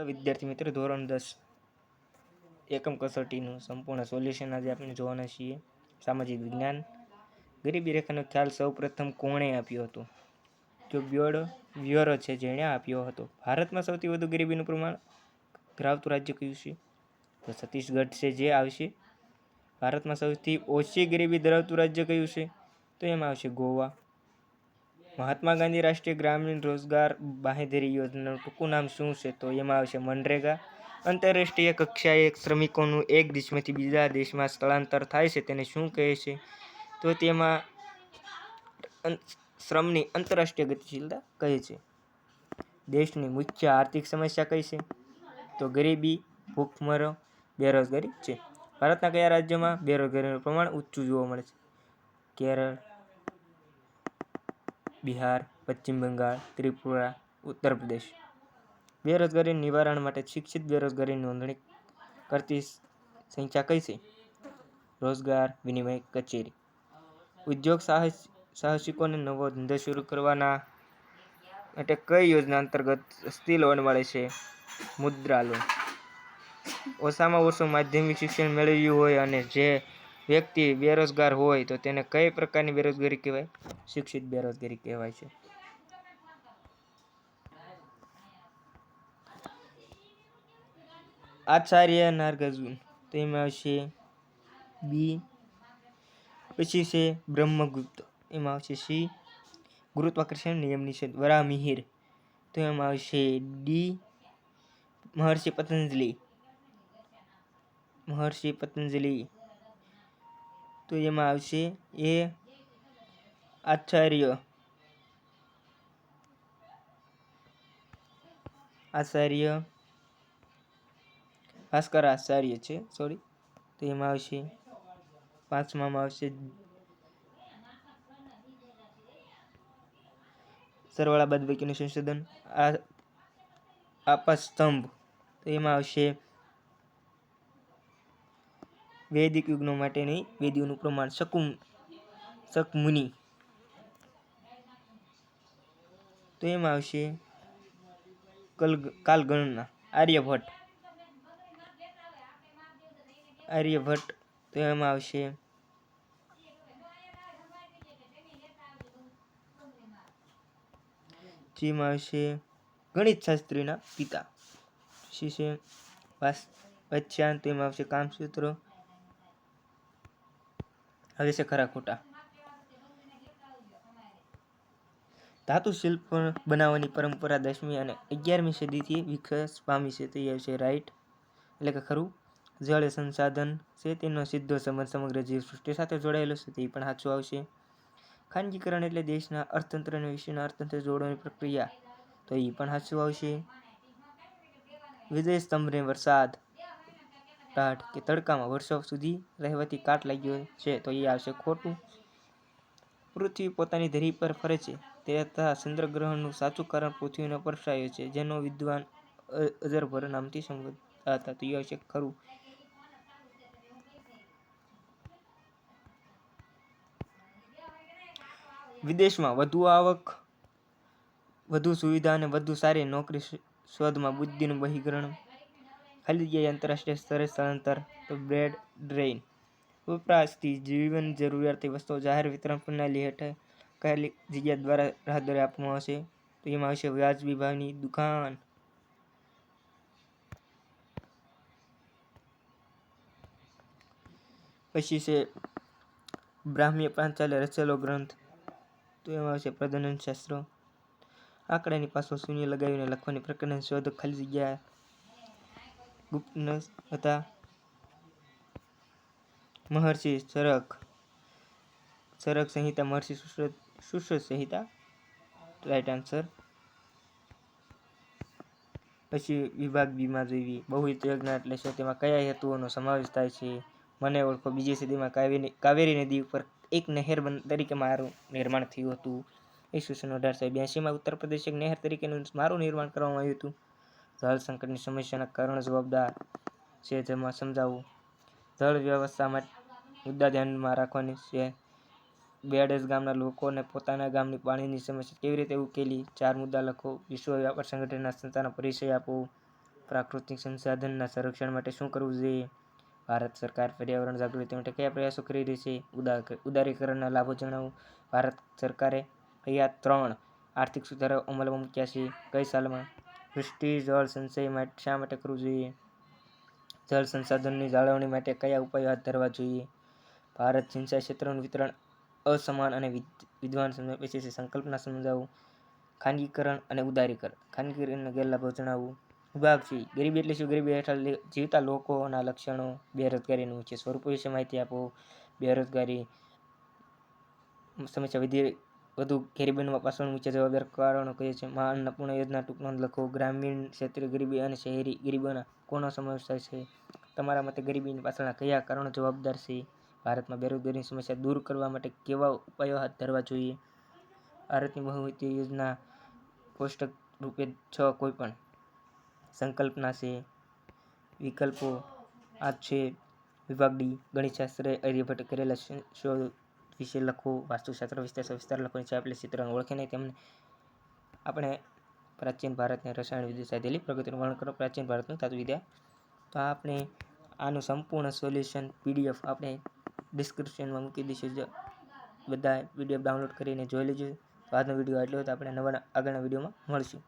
Hello વિદ્યાર્થી મિત્રો, ધોરણ 10 એકમ કસોટીનું સંપૂર્ણ સોલ્યુશન આજે આપણે જોવાના છીએ. સામાજિક વિજ્ઞાન. ગરીબી રેખાનો ખ્યાલ સૌ પ્રથમ કોણે આપ્યો હતો? જો બ્યોડ વ્યોરો છે જેણે આપ્યો હતો. ભારતમાં સૌથી વધુ ગરીબીનું પ્રમાણ ધરાવતું રાજ્ય કયું છે? તો છત્તીસગઢ છે જે આવશે. ભારતમાં સૌથી ઓછી ગરીબી ધરાવતું રાજ્ય કયું છે? તો એમાં આવશે ગોવા. મહાત્મા ગાંધી રાષ્ટ્રીય ગ્રામીણ રોજગાર બાંહેધરી યોજનાનું ટૂંકું નામ શું છે? તો એમાં આવશે મનરેગા. આંતરરાષ્ટ્રીય કક્ષાએ શ્રમિકોનું એક દેશમાંથી બીજા દેશમાં સ્થળાંતર થાય છે તેને શું કહે છે? તો તેમાં શ્રમની આંતરરાષ્ટ્રીય ગતિશીલતા કહે છે. દેશની મુખ્ય આર્થિક સમસ્યા કઈ છે? તો ગરીબી, ભૂખમરો, બેરોજગારી છે. ભારતના કયા રાજ્યોમાં બેરોજગારીનું પ્રમાણ ઊંચું જોવા મળે છે? કેરળ, બિહાર, પશ્ચિમ બંગાળ, ત્રિપુરા, ઉત્તર પ્રદેશ. બેરોજગારી નિવારણ માટે શિક્ષિત બેરોજગારી નોંધણી કરતી સંખ્યા કઈ છે? રોજગાર વિનિમય કચેરી. ઉદ્યોગ સાહસિકોને નવો ધંધો શરૂ કરવાના માટે કઈ યોજના અંતર્ગત સસ્તી લોન મળે છે? મુદ્રા લોન. ઓછામાં ઓછું માધ્યમિક શિક્ષણ મેળવ્યું હોય અને જે વ્યક્તિ બેરોજગાર હોય તો તેને કઈ પ્રકારની બેરોજગારી કહેવાય? શિક્ષિત બેરોજગારી કહેવાય છે. આચાર્ય નાગાર્જુન. તો એમાં આવશે બી. પછી છે બ્રહ્મગુપ્ત. એમાં આવશે સી. ગુરુત્વાકર્ષણ નિયમ નિષેધ વરાહમિહિર. તો એમાં આવશે ડી. મહર્ષિ પતંજલિ. તો એમાં આવશે એ. આચાર્ય ભાસ્કરાચાર્ય છે સોરી. તો એમાં આવશે પાંચમામાં આવશે સરવાળા બાદબાકીનું સંશોધન આપસ્તંભ. તો એમાં આવશે વૈદિક યુગનો માટેની વેદીઓનું પ્રમાણ શકમુનિ. તો એમાં આવશે કાલગણના આર્યભટ્ટ. તો એમાં આવશે જેમાં આવશે ગણિત શાસ્ત્રીના પિતા. પછી છે વાત્સ્યાયન. તો એમાં આવશે કામસૂત્ર. હવે છે ખરા ખોટા. ધાતુ શિલ્પ બનાવવાની પરંપરા 10મી અને 11મી સદીથી વિકાસ પામી છે. તો એ આવશે રાઈટ એટલે કે ખરું. જળ સંસાધન છે તેનો સીધો સંબંધ સમગ્ર જીવસૃષ્ટિ સાથે જોડાયેલો છે. તે પણ સાચું આવશે. ખાનગીકરણ એટલે દેશના અર્થતંત્રને વિશ્વના અર્થતંત્ર જોડવાની પ્રક્રિયા. તો એ પણ સાચું આવશે. વિજય સ્તંભને વરસાદ, ટાઢ કે તડકામાં વર્ષો સુધી રહેવાથી કાટ લાગ્યો છે. તો એ આવશે ખોટું. પૃથ્વી પોતાની ધરી પર ફરે છે તથા ચંદ્રગ્રહણનું સાચું કારણ પૃથ્વીનો પડછાયો છે જેનો વિદ્વાન અજરભર નામથી સંબોધતા હતા. તો એ આવશે ખરું. વિદેશમાં વધુ આવક, વધુ સુવિધા અને વધુ સારી નોકરી શોધમાં બુદ્ધિનું બહિર્ગમન. ખાલી જગ્યાએ આંતરરાષ્ટ્રીય સ્તરે સ્થળાંતર. તો બ્રેડ ડ્રેઇન. વપરાશથી જીવન જરૂરિયાતની વસ્તુઓ જાહેર વિતરણ પ્રણાલી હેઠળ કયેલી જગ્યા દ્વારા રાહદારી આપવામાં આવશે. તો એમાં આવશે વ્યાજબી ભાવની દુકાન. પછી છે બ્રાહ્મ્ય પાંચાલે રચેલો ગ્રંથ. તો એમાં આવશે પ્રજનન શાસ્ત્ર. આંકડાની પાછળ શૂન્ય લગાવીને લખવાની પ્રક્રિયાની શોધ ખાલી જગ્યા ગુપ્તન હતા. મહર્ષિ ચરક સંહિતા. મહર્ષિ સુશ્રુત સંહિતા રાઈટ આન્સર. પછી વિભાગ બીમાં જોઈવી બહુહિત યોજના એટલે છે તેમાં કયા હેતુઓનો સમાવેશ થાય છે? મને ઓળખો. બીજી સદીમાં કાવેરી નદી ઉપર એક નહેર તરીકે મારું નિર્માણ થયું હતું. ઈસવીસન 1882માં ઉત્તર પ્રદેશ એક નહેર તરીકેનું મારું નિર્માણ કરવામાં આવ્યું હતું. જળ સંકટની સમસ્યાના કારણો જવાબદાર છે જેમાં સમજાવવું. જળ વ્યવસ્થા માટે મુદ્દા ધ્યાનમાં રાખવાની છે. બેડજ ગામના લોકોને પોતાના ગામની પાણીની સમસ્યા કેવી રીતે ઉકેલી? 4 મુદ્દા લખો. વિશ્વ વ્યાપાર સંગઠનના સંસ્થાનો પરિચય આપો. પ્રાકૃતિક સંસાધનના સંરક્ષણ માટે શું કરવું જોઈએ? ભારત સરકાર પર્યાવરણ જાગૃતિ માટે કયા પ્રયાસો કરી રહી છે? ઉદારીકરણના લાભો જણાવો. ભારત સરકારે કયા 3 આર્થિક સુધારાઓ અમલમાં મૂક્યા છે? કઈ સાલમાં? વૃષ્ટિ જળ સંચય શા માટે કરવું જોઈએ? જળ સંસાધનની જાળવણી માટે કયા ઉપાયો હાથ ધરવા જોઈએ? ભારત સિંચાઈ ક્ષેત્રનું વિતરણ અસમાન અને વિદ્વાન સમજાવે છે. સંકલ્પના સમજાવો. ખાનગીકરણ અને ઉદારીકરણ. ખાનગીકરણના ગેરલાભો જણાવો. વિભાગ સી. ગરીબી એટલે શું? ગરીબી હેઠળ જીવતા લોકોના લક્ષણો. બેરોજગારીનું મુખ્ય સ્વરૂપો વિશે માહિતી આપો. બેરોજગારી સમસ્યા વધુ ઘેરી બનવા પાછળનું મુખ્ય જવાબદાર કારણો કયા છે? મા અન્નપૂર્ણા યોજના ટૂંક નોંધ લખો. ગ્રામીણ ક્ષેત્રીય ગરીબી અને શહેરી ગરીબીના કોનો સમાવેશ થાય છે? તમારા મતે ગરીબીની પાછળના કયા કારણો જવાબદાર છે? ભારતમાં બેરોજગારીની સમસ્યા દૂર કરવા માટે કેવા ઉપાયો હાથ ધરવા જોઈએ? ભારતની બહુવિધ યોજના કોષ્ટક રૂપે 6 કોઈપણ. સંકલ્પના છે. વિકલ્પો આ છે. વિભાગ ડી. ગણિતશાસ્ત્ર આર્યભટ્ટે કરેલા શોધ વિશે લખો. વાસ્તુશાસ્ત્ર વિસ્તાર લખો. નીચે આપેલા ક્ષેત્રોને ઓળખીને તેમને આપણે પ્રાચીન ભારતની રસાયણ વિદ્યા સાધેલી પ્રગતિનું વર્ણન કરો. પ્રાચીન ભારતનું ધાતુવિદ્યા. તો આપણે આનું સંપૂર્ણ સોલ્યુશન PDF આપણે ડિસ્ક્રિપ્શનમાં મૂકી દઈશું. બધા PDF ડાઉનલોડ કરીને જોઈ લેજો. તો આજનો વિડીયો આટલો હતો. આપણે આગળના વિડીયોમાં મળશું.